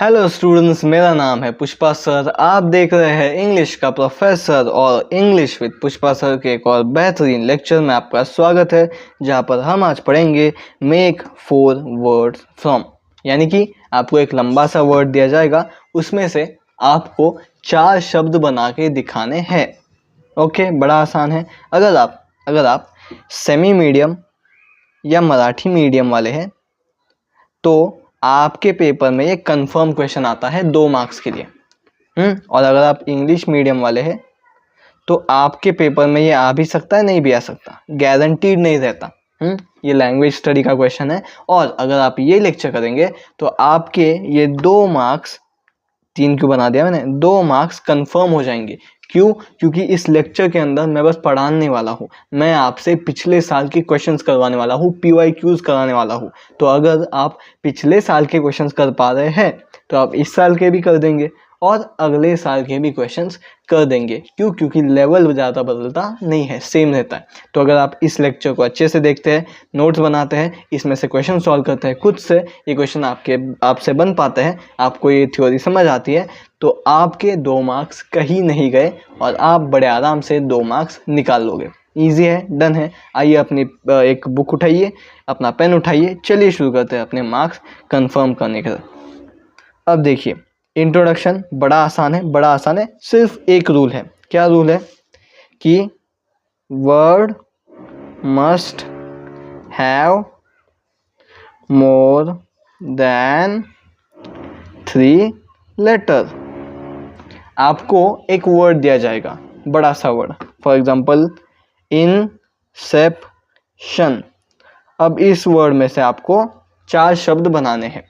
Hello students, मेरा नाम है पुष्पा सर। आप देख रहे हैं इंग्लिश का प्रोफेसर और इंग्लिश विद पुष्पा सर के एक और बेहतरीन लेक्चर में आपका स्वागत है, जहां पर हम आज पढ़ेंगे मेक 4 वर्ड्स फ्रॉम। यानी कि आपको एक लंबा सा वर्ड दिया जाएगा, उसमें से आपको 4 शब्द बना के दिखाने हैं। ओके, बड़ा आसान है। अगर आप सेमी मीडियम या मराठी मीडियम वाले हैं तो आपके पेपर में ये कंफर्म क्वेश्चन आता है 2 मार्क्स के लिए। और अगर आप इंग्लिश मीडियम वाले हैं तो आपके पेपर में ये आ भी सकता है, नहीं भी आ सकता, गारंटीड नहीं रहता। ये लैंग्वेज स्टडी का क्वेश्चन है। और अगर आप ये लेक्चर करेंगे तो आपके ये 2 मार्क्स, 3 क्यों बना दिया मैंने, 2 मार्क्स कंफर्म हो जाएंगे। क्यों? क्योंकि इस लेक्चर के अंदर मैं बस पढ़ाने वाला हूँ, मैं आपसे पिछले साल के क्वेश्चंस करवाने वाला हूँ, PYQs कराने वाला हूँ। तो अगर आप पिछले साल के क्वेश्चंस कर पा रहे हैं तो आप इस साल के भी कर देंगे और अगले साल के भी क्वेश्चंस कर देंगे। क्यों? क्योंकि लेवल ज़्यादा बदलता नहीं है, सेम रहता है। तो अगर आप इस लेक्चर को अच्छे से देखते हैं, नोट्स बनाते हैं, इसमें से क्वेश्चन सॉल्व करते हैं खुद से, ये क्वेश्चन आपसे बन पाते हैं, आपको ये थ्योरी समझ आती है, तो आपके 2 मार्क्स कहीं नहीं गए और आप बड़े आराम से 2 मार्क्स निकाल लोगे। ईजी है, डन है। आइए अपनी एक बुक उठाइए, अपना पेन उठाइए, चलिए शुरू करते हैं अपने मार्क्स कंफर्म करने के। अब देखिए, इंट्रोडक्शन बड़ा आसान है। सिर्फ एक रूल है। क्या रूल है? कि word must have more than 3 letter. आपको एक वर्ड दिया जाएगा, बड़ा सा वर्ड, फॉर एग्जाम्पल इंसेप्शन। अब इस वर्ड में से आपको 4 शब्द बनाने हैं,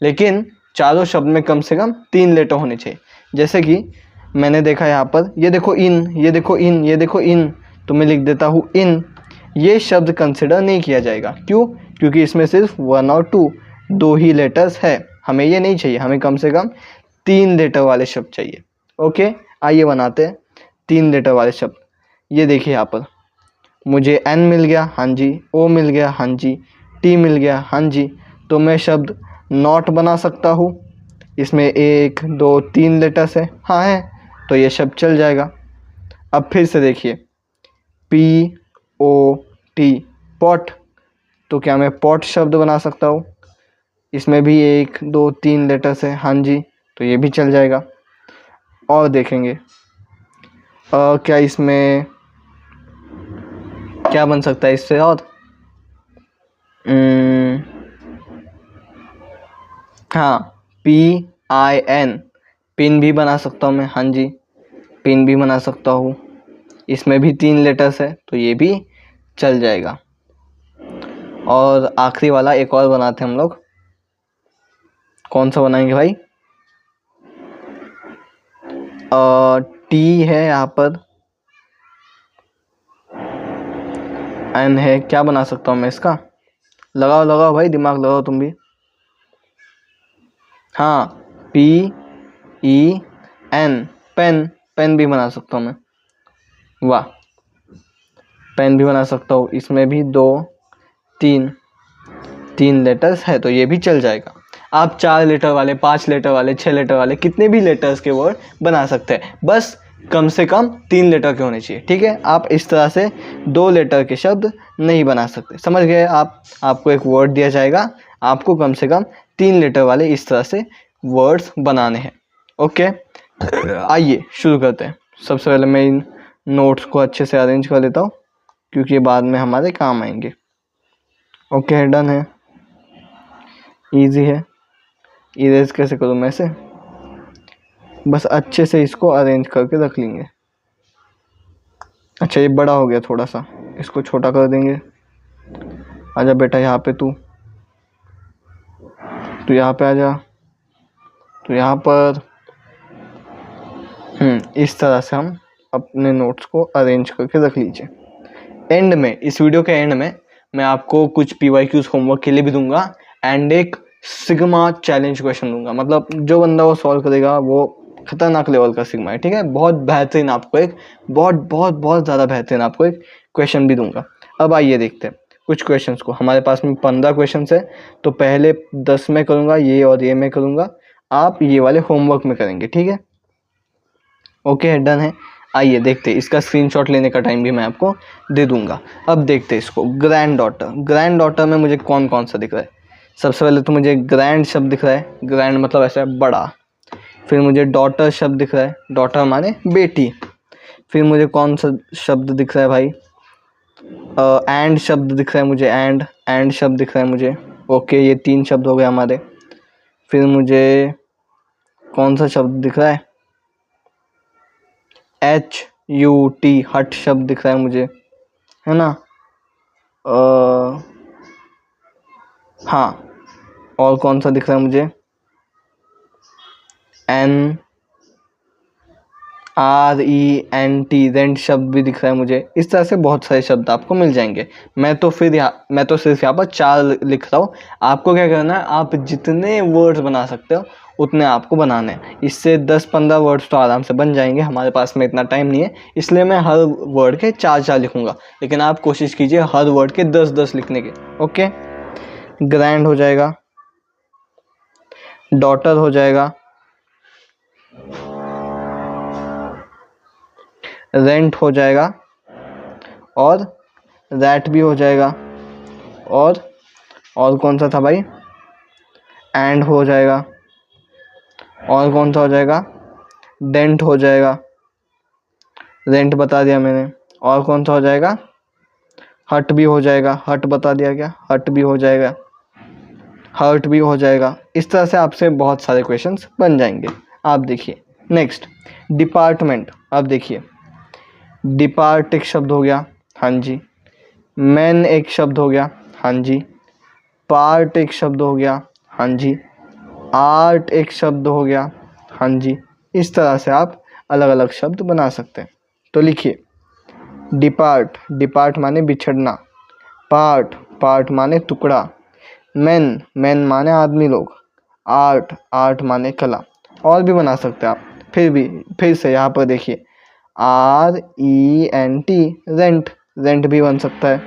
लेकिन चारों शब्द में कम से कम 3 लेटर होने चाहिए। जैसे कि मैंने देखा यहाँ पर, ये देखो इन, तो मैं लिख देता हूँ इन। ये शब्द कंसिडर नहीं किया जाएगा। क्यों? क्योंकि इसमें सिर्फ 1 और 2 ही लेटर्स है। हमें ये नहीं चाहिए, हमें कम से कम 3 लेटर वाले शब्द चाहिए। ओके, आइए बनाते हैं 3 लेटर वाले शब्द। ये देखिए यहाँ पर, मुझे N मिल गया, हाँ जी, O मिल गया, हाँ जी, T मिल गया, हाँ जी। तो मैं शब्द नॉट बना सकता हूँ। इसमें 1 2 3 लेटर्स है, हाँ है, तो ये शब्द चल जाएगा। अब फिर से देखिए, POT, पॉट, तो क्या मैं पॉट शब्द बना सकता हूँ? इसमें भी 1 2 3 लेटर्स है, हाँ जी, तो ये भी चल जाएगा। और देखेंगे क्या इसमें क्या बन सकता है इससे, और हाँ, PIN, पिन भी बना सकता हूँ मैं, हाँ जी, पिन भी बना सकता हूँ। इसमें भी 3 लेटर्स है, तो ये भी चल जाएगा। और आखिरी वाला एक और बनाते हैं हम लोग। कौन सा बनाएंगे भाई? T है यहाँ पर, N है, क्या बना सकता हूँ मैं इसका? लगाओ भाई, दिमाग लगाओ तुम भी। हाँ, PEN, पेन भी बना सकता हूँ मैं। वाह, पेन भी बना सकता हूँ। इसमें भी 2 3 लेटर्स है, तो ये भी चल जाएगा। आप 4 लेटर वाले, 5 लेटर वाले, 6 लेटर वाले, कितने भी लेटर्स के वर्ड बना सकते हैं, बस कम से कम 3 लेटर के होने चाहिए। ठीक है, आप इस तरह से 2 लेटर के शब्द नहीं बना सकते। समझ गए आप? आपको एक वर्ड दिया जाएगा, आपको कम से कम 3 लेटर वाले इस तरह से वर्ड्स बनाने हैं। ओके, आइए शुरू करते हैं। सबसे पहले मैं इन नोट्स को अच्छे से अरेंज कर लेता हूँ, क्योंकि बाद में हमारे काम आएंगे। ओके, डन है, इजी है। इरेज कैसे करूँ मैं इसे? बस अच्छे से इसको अरेंज करके रख लेंगे। अच्छा, ये बड़ा हो गया थोड़ा सा, इसको छोटा कर देंगे। आजा बेटा यहाँ पे, तू यहाँ पे आजा, तो यहाँ पर इस तरह से हम अपने नोट्स को अरेंज करके रख लीजिए। एंड में, इस वीडियो के एंड में मैं आपको कुछ PYQs होमवर्क के लिए भी दूंगा एंड एक सिग्मा चैलेंज क्वेश्चन दूंगा। मतलब जो बंदा वो सॉल्व करेगा वो खतरनाक लेवल का सिग्मा है। ठीक है, बहुत बेहतरीन, आपको एक बहुत ज़्यादा बेहतरीन आपको एक क्वेश्चन भी दूंगा। अब आइए देखते हैं कुछ क्वेश्चंस को। हमारे पास में 15 क्वेश्चंस है, तो पहले 10 में करूँगा ये और ये मैं करूँगा, आप ये वाले होमवर्क में करेंगे, ठीक है। ओके, डन है। आइए देखते हैं, इसका स्क्रीनशॉट लेने का टाइम भी मैं आपको दे दूंगा। अब देखते हैं इसको। ग्रैंड डॉटर, ग्रैंड डॉटर में मुझे कौन कौन सा दिख रहा है? सबसे पहले तो मुझे ग्रैंड शब्द दिख रहा है, ग्रैंड मतलब ऐसा है बड़ा। फिर मुझे डॉटर शब्द दिख रहा है, डॉटर माने बेटी। फिर मुझे कौन सा शब्द दिख रहा है भाई? एंड शब्द दिख रहा है मुझे, एंड शब्द दिख रहा है मुझे। ओके, ये 3 शब्द हो गए हमारे। फिर मुझे कौन सा शब्द दिख रहा है? HUT, हट शब्द दिख रहा है मुझे, है ना। हाँ, और कौन सा दिख रहा है मुझे? RENT, रेंट शब्द भी दिख रहा है मुझे। इस तरह से बहुत सारे शब्द आपको मिल जाएंगे। मैं तो सिर्फ यहाँ पर 4 लिख रहा हूँ। आपको क्या करना है, आप जितने वर्ड्स बना सकते हो उतने आपको बनाने हैं। इससे 10-15 वर्ड्स तो आराम से बन जाएंगे। हमारे पास में इतना टाइम नहीं है, इसलिए मैं हर वर्ड के 4-4 लिखूंगा, लेकिन आप कोशिश कीजिए हर वर्ड के 10-10 लिखने के। ओके, ग्रैंड हो जाएगा, डॉटर हो जाएगा, रेंट हो जाएगा, और दैट भी हो जाएगा, और कौन सा था भाई? एंड हो जाएगा, और कौन सा हो जाएगा? डेंट हो जाएगा, रेंट बता दिया मैंने। और कौन सा हो जाएगा? हट भी हो जाएगा, हट बता दिया क्या? हट भी हो जाएगा, हर्ट भी हो जाएगा। इस तरह से आपसे बहुत सारे क्वेश्चंस बन जाएंगे। आप देखिए नेक्स्ट, डिपार्टमेंट। अब देखिए, डिपार्ट एक शब्द हो गया, हाँ जी। मैन एक शब्द हो गया, हाँ जी। पार्ट एक शब्द हो गया, हाँ जी। आर्ट एक शब्द हो गया, हाँ जी। इस तरह से आप अलग अलग शब्द बना सकते हैं। तो लिखिए, डिपार्ट, डिपार्ट माने बिछड़ना। पार्ट, पार्ट माने टुकड़ा। मैन, मैन माने आदमी लोग। आर्ट, आर्ट माने कला। और भी बना सकते हैं आप। फिर से यहाँ पर देखिए, RENT, रेंट, रेंट भी बन सकता है,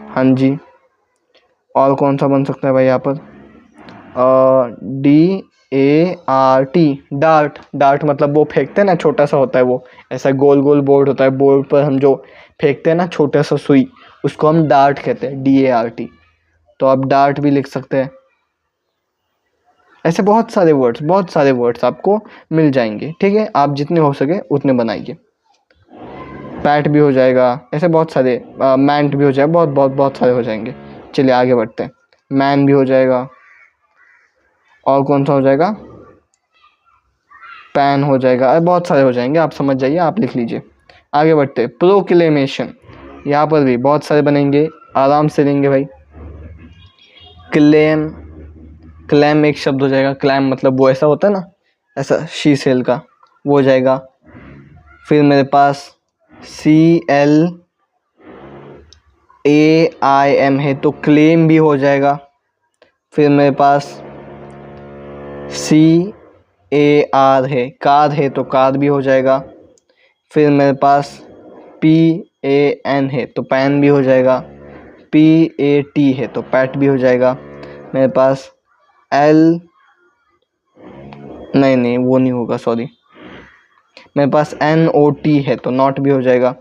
हाँ जी। और कौन सा बन सकता है भाई यहाँ पर? DART, डार्ट, डार्ट मतलब वो फेंकते हैं ना, छोटा सा होता है वो, ऐसा गोल गोल बोर्ड होता है, बोर्ड पर हम जो फेंकते हैं ना छोटा सा सुई, उसको हम डार्ट कहते हैं, DART। तो आप डार्ट भी लिख सकते हैं। ऐसे बहुत सारे वर्ड्स आपको मिल जाएंगे, ठीक है। आप जितने हो सके उतने बनाइए। पैट भी हो जाएगा, ऐसे बहुत सारे, मैंट भी हो जाएगा, बहुत सारे हो जाएंगे। चलिए आगे बढ़ते हैं। मैन भी हो जाएगा, और कौन सा हो जाएगा? पैन हो जाएगा, अरे बहुत सारे हो जाएंगे, आप समझ जाइए, आप लिख लीजिए। आगे बढ़ते हैं, प्रोक्लेमेशन। यहाँ पर भी बहुत सारे बनेंगे, आराम से लेंगे भाई। क्लेम, क्लेम एक शब्द हो जाएगा। क्लैम मतलब वो ऐसा होता है ना, ऐसा शीशेल का, वो हो जाएगा। फिर मेरे पास CLAIM है, तो क्लेम भी हो जाएगा। फिर मेरे पास CAR है, कार है, तो कार भी हो जाएगा। फिर मेरे पास PAN है, तो पैन भी हो जाएगा। PAT है, तो पैट भी हो जाएगा। मेरे पास नहीं वो नहीं होगा, सॉरी। मेरे पास NOT है, तो नॉट भी हो जाएगा।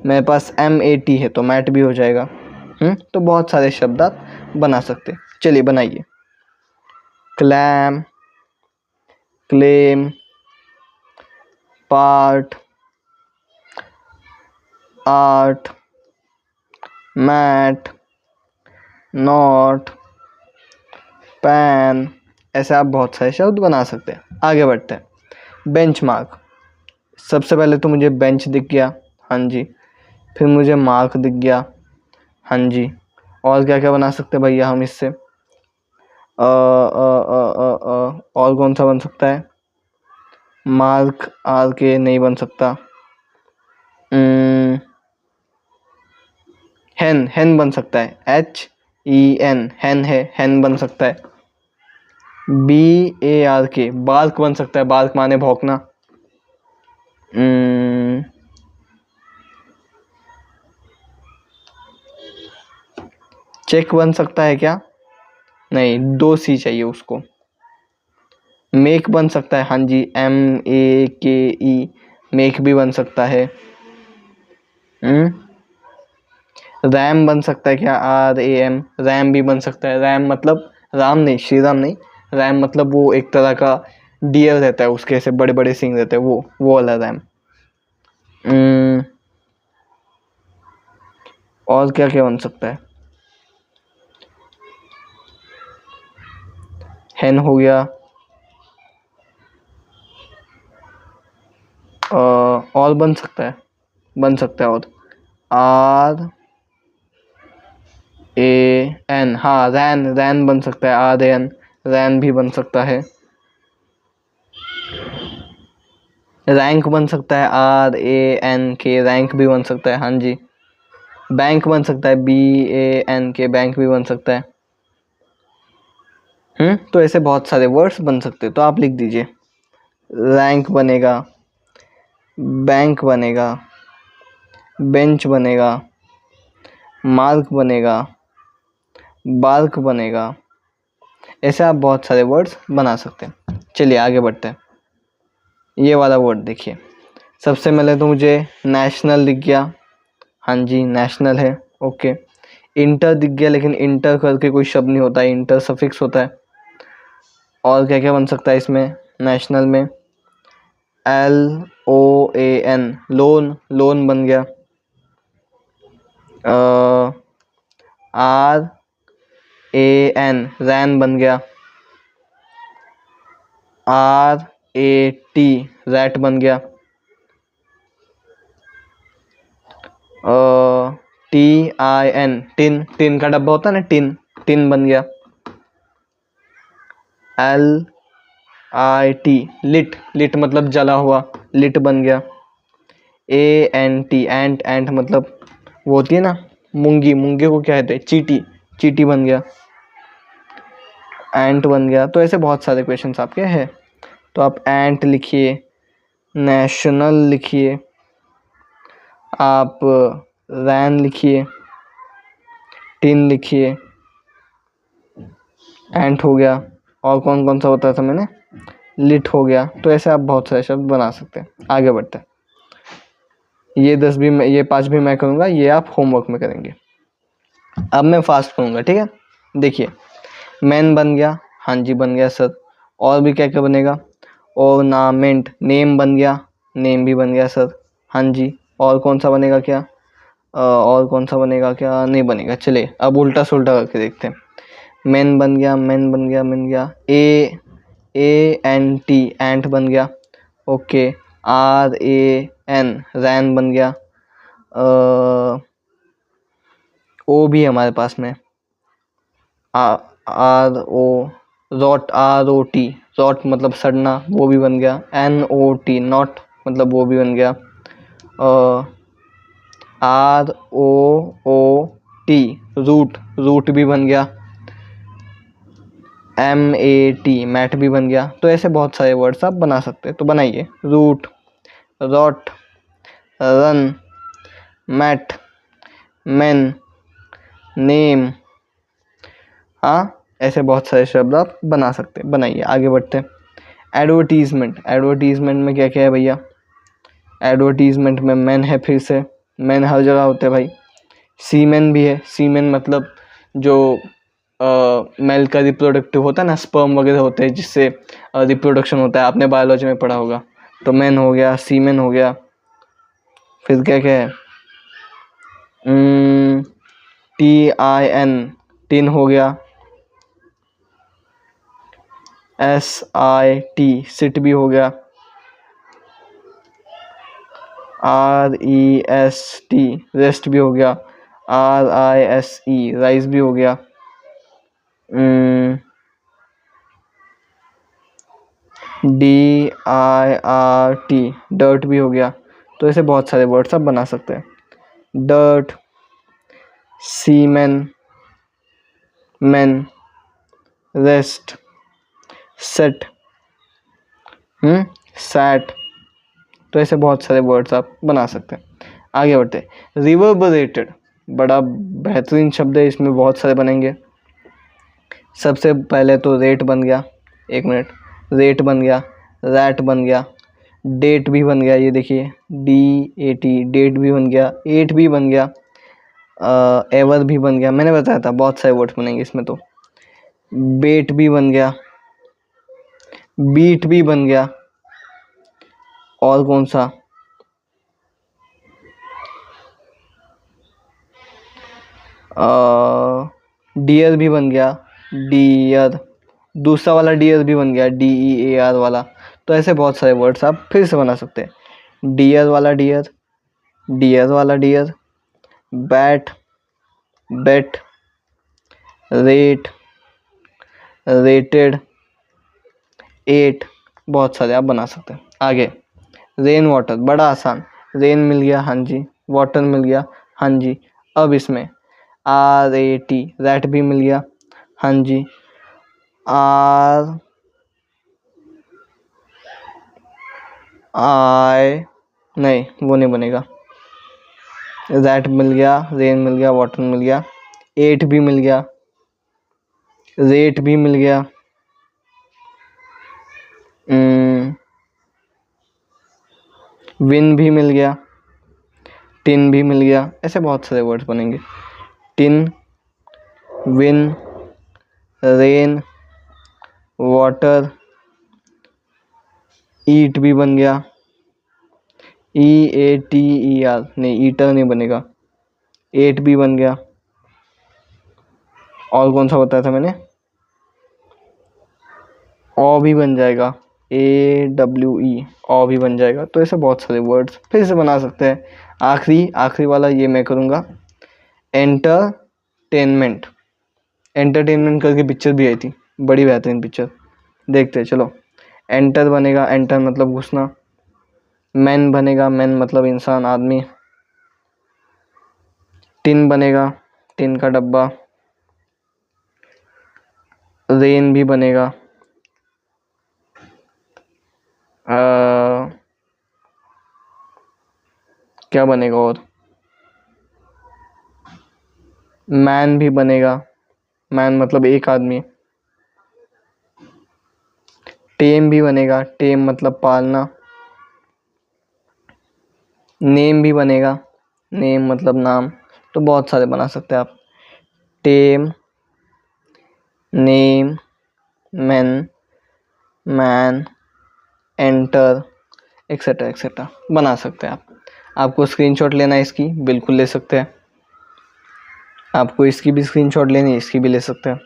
मेरे पास MAT है, तो मैट भी हो जाएगा। तो बहुत सारे शब्द आप बना सकते हैं। चलिए बनाइए। Clam, claim, part, art, mat, not, pan, ऐसे आप बहुत सारे शब्द बना सकते हैं। आगे बढ़ते हैं। बेंचमार्क। सबसे पहले तो मुझे बेंच दिख गया, हाँ जी। फिर मुझे मार्क दिख गया, हाँ जी। और क्या क्या बना सकते हैं भैया हम इससे? और कौन सा बन सकता है? मार्क आर के नहीं बन सकता। हैन, हैन बन सकता है, HEN, हैन है, हैन बन सकता है। BARK, बार्क बन सकता है, बार्क माने भौंकना। चेक बन सकता है क्या? नहीं, 2 C चाहिए उसको। मेक बन सकता है, हाँ जी, MEKE, मेक भी बन सकता है। रैम बन सकता है क्या, RAM, रैम भी बन सकता है। रैम मतलब राम नहीं, श्री राम नहीं, रैम मतलब वो एक तरह का डियर रहता है, उसके ऐसे बड़े बड़े सिंग रहते हैं, वो वाला रैम। और क्या क्या बन सकता है, हैन हो गया, और बन सकता है, और RAN, हाँ, रैन बन सकता है, RAN, रैन भी बन सकता है। रैंक बन सकता है, RANK, रैंक भी बन सकता है, हाँ जी। बैंक बन सकता है, BANK, बैंक भी बन सकता है। तो ऐसे बहुत सारे वर्ड्स बन सकते हैं, तो आप लिख दीजिए। रैंक बनेगा, बैंक बनेगा, बेंच बनेगा, मार्क बनेगा, बार्क बनेगा। ऐसे आप बहुत सारे वर्ड्स बना सकते हैं। चलिए आगे बढ़ते हैं। ये वाला वर्ड देखिए, सबसे पहले तो मुझे नेशनल दिख गया, हाँ जी, नेशनल है, ओके। इंटर दिख गया, लेकिन इंटर करके कोई शब्द नहीं होता है, इंटर सफिक्स होता है। और क्या क्या बन सकता है इसमें, नेशनल में, LOAN, लोन बन गया। RAN, रैन बन गया। RAT, रैट बन गया। TIN, टिन का डब्बा होता है ना, टिन बन गया। LIT, लिट मतलब जला हुआ, लिट बन गया। ANT, एंट मतलब वो होती है ना मूंगी को क्या कहते हैं, चीटी बन गया, एंट बन गया। तो ऐसे बहुत सारे क्वेश्चंस आपके हैं, तो आप एंट लिखिए, नेशनल लिखिए, आप रैन लिखिए, टिन लिखिए, एंट हो गया, और कौन कौन सा बताया था मैंने, लिट हो गया। तो ऐसे आप बहुत सारे शब्द बना सकते हैं। आगे बढ़ते हैं। ये 5 भी मैं करूँगा, ये आप होमवर्क में करेंगे। अब मैं फास्ट करूँगा, ठीक है। देखिए, मैन बन गया, हाँ जी बन गया सर। और भी क्या क्या बनेगा, ऑर्नामेंट, नेम बन गया, नेम भी बन गया सर, हाँ जी। और कौन सा बनेगा क्या, और कौन सा बनेगा क्या, नहीं बनेगा। चलिए अब उल्टा सुल्टा करके देखते हैं। मैन बन गया, ANT, एंट बन गया, ओके। RAN, रैन बन गया। ओ भी हमारे पास में, ROT, रॉट मतलब सड़ना, वो भी बन गया। NOT, नॉट मतलब वो भी बन गया। ROOT, रूट भी बन गया। MAT, मैट भी बन गया। तो ऐसे बहुत सारे वर्ड्स आप बना सकते हैं, तो बनाइए। Root, rot, run, mat, man, name, हाँ, ऐसे बहुत सारे शब्द आप बना सकते हैं। बनाइए, आगे बढ़ते हैं। एडवर्टीजमेंट में क्या क्या है भैया, एडवर्टीजमेंट में मैन है, फिर से मैन हर जगह होते हैं भाई। सीमेन भी है, सीमेन मतलब जो मेल का रिप्रोडक्टिव होता है ना, स्पर्म वगैरह होते हैं जिससे रिप्रोडक्शन होता है, आपने बायोलॉजी में पढ़ा होगा। तो मैन हो गया, सीमेन हो गया, फिर क्या क्या है, TIN, टिन हो गया। SIT, सिट भी हो गया। REST, रेस्ट भी हो गया। RISE, राइस भी हो गया। DIRT, डर्ट भी हो गया। तो ऐसे बहुत सारे वर्ड्स आप बना सकते हैं। डर्ट, सीमेन, मैन, रेस्ट, सेट, सैट। तो ऐसे बहुत सारे वर्ड्स आप बना सकते हैं। आगे बढ़ते हैं। रिवर्बरेटेड, बड़ा बेहतरीन शब्द है, इसमें बहुत सारे बनेंगे। सबसे पहले तो रेट बन गया, एक मिनट, रेट बन गया, रैट बन गया, डेट भी बन गया, ये देखिए DAT, डेट भी बन गया, एट भी बन गया, एवर भी बन गया, मैंने बताया था बहुत सारे वर्ड्स बनेंगे इसमें। तो बेट भी बन गया, बीट भी बन गया, और कौन सा, डियर भी बन गया, डियर, दूसरा वाला डियर भी बन गया, DEAR वाला। तो ऐसे बहुत सारे वर्ड्स आप फिर से बना सकते हैं। डियर वाला डियर, डियर वाला डियर, बैट, बेट, रेट, रेटेड, एट, बहुत सारे आप बना सकते हैं। आगे रेन वाटर, बड़ा आसान, रेन मिल गया, हाँ जी, वाटर मिल गया, हाँ जी। अब इसमें RAT, रैट भी मिल गया, हाँ जी। नहीं, वो नहीं बनेगा। रैट मिल गया, रेन मिल गया, वाटर मिल गया, एट भी मिल गया, रेट भी मिल गया, विन भी मिल गया, टिन भी मिल गया। ऐसे बहुत सारे वर्ड्स बनेंगे। टिन, विन, रेन, वाटर, ईट भी बन गया, EATER, नहीं ईटर नहीं बनेगा, एट भी बन गया, और कौन सा बताया था मैंने, ओ भी बन जाएगा, AWE, ओ भी बन जाएगा। तो ऐसे बहुत सारे वर्ड्स फिर से बना सकते हैं। आखिरी वाला ये मैं करूँगा, एंटरटेनमेंट। एंटरटेनमेंट करके पिक्चर भी आई थी, बड़ी बेहतरीन पिक्चर, देखते हैं चलो। एंटर बनेगा, एंटर मतलब घुसना, मैन बनेगा, मैन मतलब इंसान, आदमी, टिन बनेगा, टिन का डब्बा, रेन भी बनेगा, क्या बनेगा और, मैन भी बनेगा, मैन मतलब एक आदमी, टेम भी बनेगा, टेम मतलब पालना, नेम भी बनेगा, नेम मतलब नाम। तो बहुत सारे बना सकते हैं आप, टेम, name, man, man, enter, etcetera etcetera बना सकते हैं आप। आपको स्क्रीनशॉट लेना है इसकी, बिल्कुल ले सकते हैं। आपको इसकी भी स्क्रीनशॉट लेनी है, इसकी भी ले सकते हैं।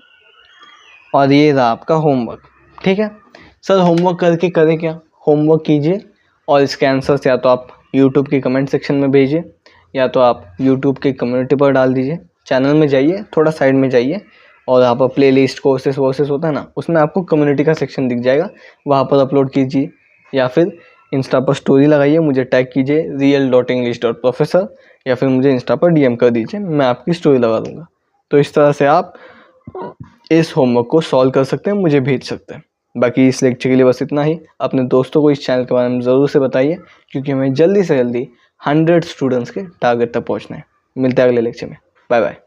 और ये रहा आपका होमवर्क, ठीक है। सर होमवर्क करके करें क्या, होमवर्क कीजिए और इसके आंसर्स या तो आप यूट्यूब के कमेंट सेक्शन में भेजिए, या तो आप यूट्यूब के कम्युनिटी पर डाल दीजिए। चैनल में जाइए, थोड़ा साइड में जाइए, और यहाँ पर प्ले लिस्ट कोर्सेस वोर्सेस होता है ना, उसमें आपको कम्युनिटी का सेक्शन दिख जाएगा, वहाँ पर अपलोड कीजिए, या फिर इंस्टा पर स्टोरी लगाइए, मुझे टैग कीजिए real.english.professor, या फिर मुझे इंस्टा पर DM कर दीजिए, मैं आपकी स्टोरी लगा दूंगा। तो इस तरह से आप इस होमवर्क को सॉल्व कर सकते हैं, मुझे भेज सकते हैं। बाकी इस लेक्चर के लिए बस इतना ही। अपने दोस्तों को इस चैनल के बारे में ज़रूर से बताइए, क्योंकि हमें जल्दी से जल्दी 100 स्टूडेंट्स के टारगेट तक पहुंचना है। मिलते हैं अगले लेक्चर में, बाय बाय।